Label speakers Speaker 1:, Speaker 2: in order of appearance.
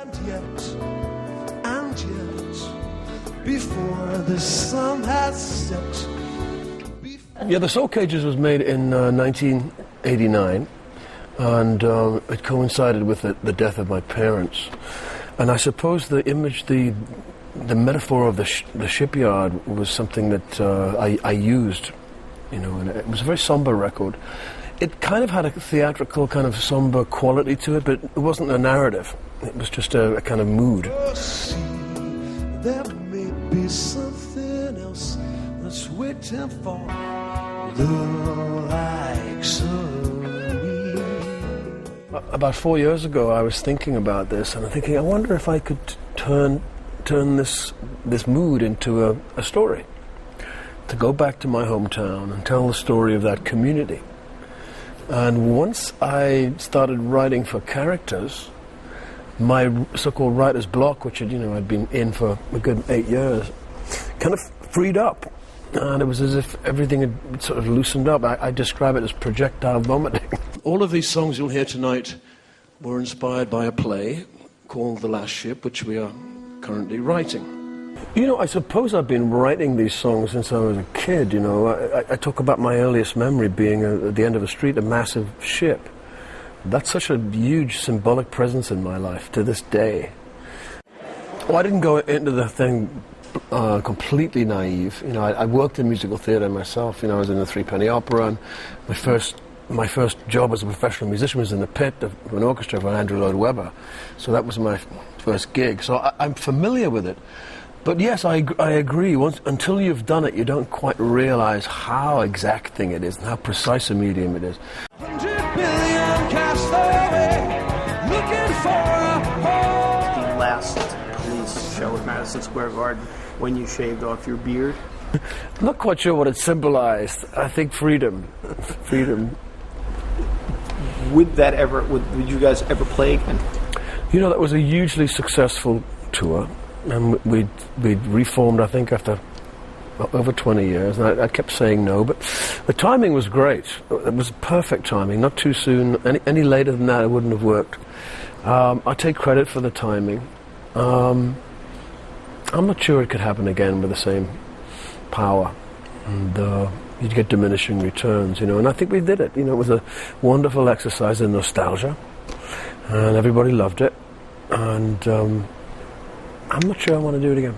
Speaker 1: And yet, before the sun has set.
Speaker 2: Yeah, The Soul Cages was made in 1989, and it coincided with the death of my parents. And I suppose the image, the metaphor of the shipyard was something that I used, you know, and it was a very somber record. It kind of had a theatrical kind of somber quality to it, but it wasn't a narrative. It was just a kind of mood.
Speaker 1: See, there may be something else that's waiting for the likes of me.
Speaker 2: About 4 years ago, I was thinking about this, and I'm thinking, I wonder if I could turn this mood into a story. To go back to my hometown and tell the story of that community. And once I started writing for characters, my so-called writer's block, which I'd been in for a good 8 years, kind of freed up. And it was as if everything had sort of loosened up. I describe it as projectile vomiting. All of these songs you'll hear tonight were inspired by a play called The Last Ship, which we are currently writing. I suppose I've been writing these songs since I was a kid, I talk about my earliest memory being at the end of a street, a massive ship. That's such a huge symbolic presence in my life to this day. Well, I didn't go into the thing completely naive. I worked in musical theatre myself. I was in the Threepenny Opera, and my first job as a professional musician was in the pit of an orchestra for Andrew Lloyd Webber. So that was my first gig. So I'm familiar with it. But yes, I agree. Until you've done it, you don't quite realize how exacting it is and how precise a medium it is.
Speaker 1: 100 billion cast away, looking for a home.
Speaker 3: The last Police show at Madison Square Garden, when you shaved off your beard.
Speaker 2: I'm not quite sure what it symbolized. I think freedom. Freedom.
Speaker 3: Would you guys ever play again?
Speaker 2: That was a hugely successful tour. And we'd reformed, I think, after over 20 years, and I kept saying no, but the timing was great. It was perfect timing, not too soon. Any later than that, it wouldn't have worked. I take credit for the timing. I'm not sure it could happen again with the same power, and you'd get diminishing returns, and I think we did it. It was a wonderful exercise in nostalgia, and everybody loved it, and I'm not sure I want to do it again.